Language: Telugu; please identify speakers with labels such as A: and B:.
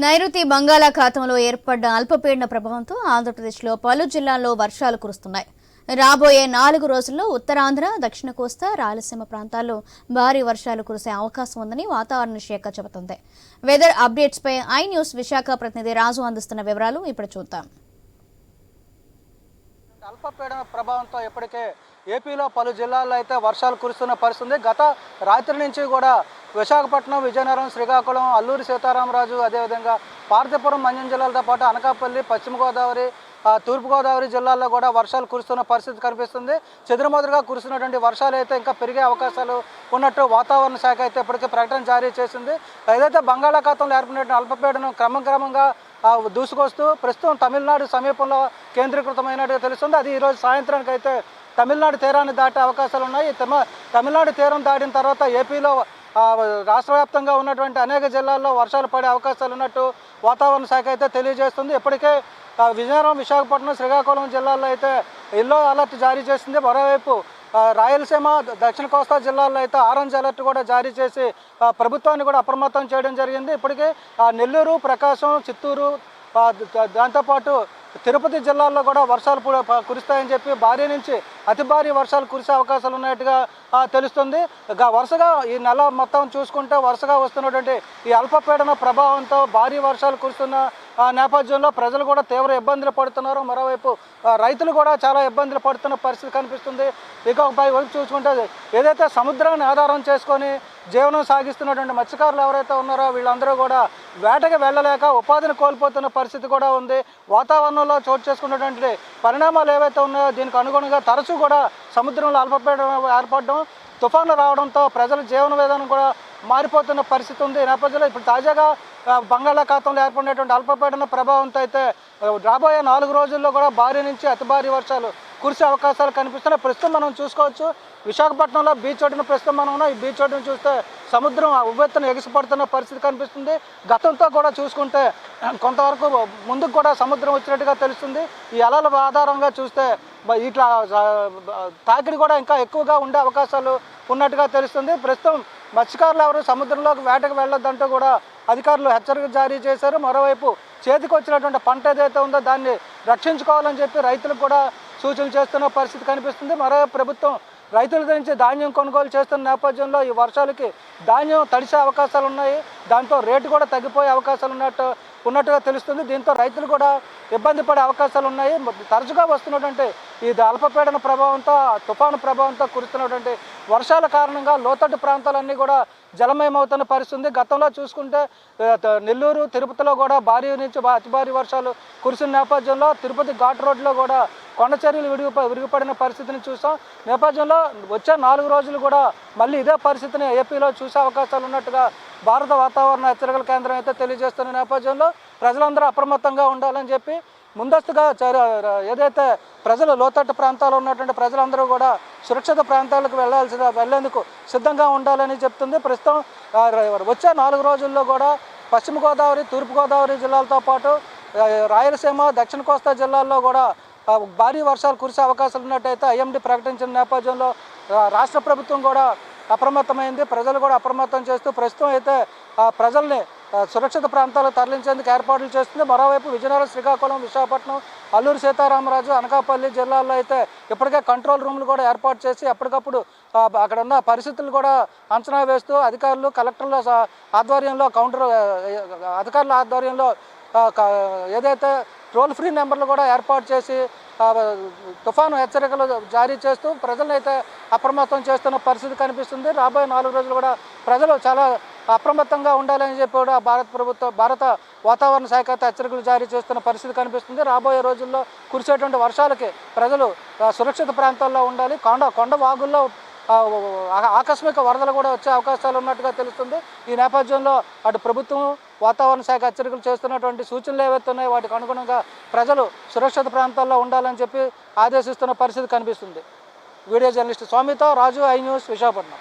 A: నైరుతి బంగాళాఖాతంలో ఏర్పడ్డ అల్పపీడన ప్రభావంతో ఆంధ్రప్రదేశ్లో పలు జిల్లాల్లో వర్షాలు కురుస్తున్నాయి. రాబోయే 4 రోజుల్లో ఉత్తరాంధ్ర, దక్షిణ కోస్తా, రాయలసీమ ప్రాంతాల్లో భారీ వర్షాలు కురిసే అవకాశం ఉందని వాతావరణ శాఖ చెబుతోంది. వెదర్ అప్డేట్స్ పై ఐ న్యూస్ విశాఖ ప్రతినిధి రాజు అందిస్తున్న వివరాలు ఇప్పుడు చూద్దాం.
B: అల్పపీడన ప్రభావంతో ఇప్పటికే ఏపీలో పలు జిల్లాల్లో అయితే వర్షాలు కురుస్తున్న పరిస్థితి. గత రాత్రి నుంచి కూడా విశాఖపట్నం, విజయనగరం, శ్రీకాకుళం, అల్లూరి సీతారామరాజు, అదేవిధంగా పార్వతీపురం, మన్యం జిల్లాలతో పాటు అనకాపల్లి, పశ్చిమ గోదావరి, తూర్పుగోదావరి జిల్లాల్లో కూడా వర్షాలు కురుస్తున్న పరిస్థితి కనిపిస్తుంది. చెదురుమదురుగా కురుస్తున్నటువంటి వర్షాలు అయితే ఇంకా పెరిగే అవకాశాలు ఉన్నట్టు వాతావరణ శాఖ అయితే ఇప్పటికే ప్రకటన జారీ చేసింది. ఏదైతే బంగాళాఖాతంలో ఏర్పడినటువంటి అల్పపీడనం క్రమంగా దూసుకొస్తూ ప్రస్తుతం తమిళనాడు సమీపంలో కేంద్రీకృతమైనట్టుగా తెలుస్తుంది. అది ఈరోజు సాయంత్రానికి అయితే తమిళనాడు తీరాన్ని దాటే అవకాశాలు ఉన్నాయి. తమిళనాడు తీరం దాటిన తర్వాత ఏపీలో రాష్ట్ర వ్యాప్తంగా ఉన్నటువంటి అనేక జిల్లాల్లో వర్షాలు పడే అవకాశాలు ఉన్నట్టు వాతావరణ శాఖ అయితే తెలియజేస్తుంది. ఇప్పటికే విజయనగరం, విశాఖపట్నం, శ్రీకాకుళం జిల్లాల్లో అయితే ఎల్లో అలర్ట్ జారీ చేసింది. మరోవైపు రాయలసీమ, దక్షిణ కోస్తా జిల్లాల్లో అయితే ఆరెంజ్ అలర్ట్ కూడా జారీ చేసి ప్రభుత్వాన్ని కూడా అప్రమత్తం చేయడం జరిగింది. ఇప్పటికే నెల్లూరు, ప్రకాశం, చిత్తూరు, దాంతోపాటు తిరుపతి జిల్లాల్లో కూడా వర్షాలు కురుస్తాయని చెప్పి భారీ నుంచి అతి భారీ వర్షాలు కురిసే అవకాశాలు ఉన్నట్టుగా తెలుస్తుంది. వరుసగా ఈ నెల మొత్తం చూసుకుంటే వరుసగా వస్తున్నటువంటి ఈ అల్పపీడన ప్రభావంతో భారీ వర్షాలు కురుస్తున్న నేపథ్యంలో ప్రజలు కూడా తీవ్ర ఇబ్బందులు పడుతున్నారు. మరోవైపు రైతులు కూడా చాలా ఇబ్బందులు పడుతున్న పరిస్థితి కనిపిస్తుంది. ఇక వైపు చూసుకుంటే ఏదైతే సముద్రాన్ని ఆధారం చేసుకొని జీవనం సాగిస్తున్నటువంటి మత్స్యకారులు ఎవరైతే ఉన్నారో వీళ్ళందరూ కూడా వేటకి వెళ్ళలేక ఉపాధిని కోల్పోతున్న పరిస్థితి కూడా ఉంది. వాతావరణంలో చోటు చేసుకున్నటువంటి పరిణామాలు ఏవైతే ఉన్నాయో దీనికి అనుగుణంగా తరచూ కూడా సముద్రంలో అల్పపీడనం ఏర్పడడం, తుఫాన్లు రావడంతో ప్రజల జీవన విధానం కూడా మారిపోతున్న పరిస్థితి ఉంది. ఈ నేపథ్యంలో ఇప్పుడు తాజాగా బంగాళాఖాతంలో ఏర్పడినటువంటి అల్పపీడన ప్రభావంతో అయితే రాబోయే 4 రోజుల్లో కూడా భారీ నుంచి అతి భారీ వర్షాలు కురిసే అవకాశాలు కనిపిస్తున్నాయి. ప్రస్తుతం మనం చూసుకోవచ్చు విశాఖపట్నంలో బీచ్ ఒడ్డున ప్రస్తుతం మనం ఉన్నాం. ఈ బీచ్ ఒడ్డును చూస్తే సముద్రం ఉవ్వెత్తున ఎగిసిపడుతున్న పరిస్థితి కనిపిస్తుంది. గతంతో కూడా చూసుకుంటే కొంతవరకు ముందుకు కూడా సముద్రం వచ్చినట్టుగా తెలుస్తుంది. ఈ అలల ఆధారంగా చూస్తే ఇట్లా తాకిడి కూడా ఇంకా ఎక్కువగా ఉండే అవకాశాలు ఉన్నట్టుగా తెలుస్తుంది. ప్రస్తుతం మత్స్యకారులు ఎవరు సముద్రంలోకి వేటకు వెళ్ళొద్దంటూ కూడా అధికారులు హెచ్చరిక జారీ చేశారు. మరోవైపు చేతికి వచ్చినటువంటి పంట ఏదైతే ఉందో దాన్ని రక్షించుకోవాలని చెప్పి రైతులకు కూడా సూచనలు చేస్తున్న పరిస్థితి కనిపిస్తుంది. మరోవైపు ప్రభుత్వం రైతుల నుంచి ధాన్యం కొనుగోలు చేస్తున్న నేపథ్యంలో ఈ వర్షాలకి ధాన్యం తడిసే అవకాశాలు ఉన్నాయి. దాంతో రేటు కూడా తగ్గిపోయే అవకాశాలు ఉన్నట్టుగా తెలుస్తుంది. దీంతో రైతులు కూడా ఇబ్బంది పడే అవకాశాలు ఉన్నాయి. తరచుగా వస్తున్నటువంటి ఈ అల్పపీడన ప్రభావంతో, తుఫాను ప్రభావంతో కురుస్తున్నటువంటి వర్షాల కారణంగా లోతట్టు ప్రాంతాలన్నీ కూడా జలమయమవుతున్న పరిస్థితి. గతంలో చూసుకుంటే నెల్లూరు, తిరుపతిలో కూడా భారీ నుంచి అతి భారీ వర్షాలు కురిసిన నేపథ్యంలో తిరుపతి ఘాట్ రోడ్లో కూడా కొండ చర్యలు విరిగిపడిన పరిస్థితిని చూసాం. నేపథ్యంలో వచ్చే 4 రోజులు కూడా మళ్ళీ ఇదే పరిస్థితిని ఏపీలో చూసే అవకాశాలు ఉన్నట్టుగా భారత వాతావరణ హెచ్చరికల కేంద్రం అయితే తెలియజేస్తున్న నేపథ్యంలో ప్రజలందరూ అప్రమత్తంగా ఉండాలని చెప్పి ముందస్తుగా ఏదైతే ప్రజలు లోతట్టు ప్రాంతాల్లో ఉన్నటువంటి ప్రజలందరూ కూడా సురక్షిత ప్రాంతాలకు వెళ్లేందుకు సిద్ధంగా ఉండాలని చెప్తుంది. ప్రస్తుతం వచ్చే 4 రోజుల్లో కూడా పశ్చిమ గోదావరి, తూర్పుగోదావరి జిల్లాలతో పాటు రాయలసీమ, దక్షిణ కోస్తా జిల్లాల్లో కూడా భారీ వర్షాలు కురిసే అవకాశాలు ఉన్నట్టయితే ఐఎండీ ప్రకటించిన నేపథ్యంలో రాష్ట్ర ప్రభుత్వం కూడా అప్రమత్తమైంది. ప్రజలు కూడా అప్రమత్తం చేస్తూ ప్రస్తుతం అయితే ప్రజల్ని సురక్షిత ప్రాంతాలకు తరలించేందుకు ఏర్పాట్లు చేస్తుంది. మరోవైపు విజయనగరం, శ్రీకాకుళం, విశాఖపట్నం, అల్లూరి సీతారామరాజు, అనకాపల్లి జిల్లాల్లో అయితే ఇప్పటికే కంట్రోల్ రూమ్లు కూడా ఏర్పాటు చేసి ఎప్పటికప్పుడు అక్కడ ఉన్న పరిస్థితులు కూడా అంచనా వేస్తూ అధికారులు, కలెక్టర్ల ఆధ్వర్యంలో అధికారుల ఆధ్వర్యంలో ఏదైతే టోల్ ఫ్రీ నెంబర్లు కూడా ఏర్పాటు చేసి తుఫాను హెచ్చరికలు జారీ చేస్తూ ప్రజలను అయితే అప్రమత్తం చేస్తున్న పరిస్థితి కనిపిస్తుంది. రాబోయే 4 రోజులు కూడా ప్రజలు చాలా అప్రమత్తంగా ఉండాలని చెప్పి కూడా భారత వాతావరణ శాఖ అయితే హెచ్చరికలు జారీ చేస్తున్న పరిస్థితి కనిపిస్తుంది. రాబోయే రోజుల్లో కురిసేటువంటి వర్షాలకి ప్రజలు సురక్షిత ప్రాంతాల్లో ఉండాలి. కొండ వాగుల్లో ఆకస్మిక వరదలు కూడా వచ్చే అవకాశాలు ఉన్నట్టుగా తెలుస్తుంది. ఈ నేపథ్యంలో అటు ప్రభుత్వం, వాతావరణ శాఖ హెచ్చరికలు చేస్తున్నటువంటి సూచనలు ఏవైతే ఉన్నాయో వాటికి అనుగుణంగా ప్రజలు సురక్షిత ప్రాంతాల్లో ఉండాలని చెప్పి ఆదేశిస్తున్న పరిస్థితి కనిపిస్తుంది. వీడియో జర్నలిస్ట్ స్వామితో రాజు, ఐ న్యూస్, విశాఖపట్నం.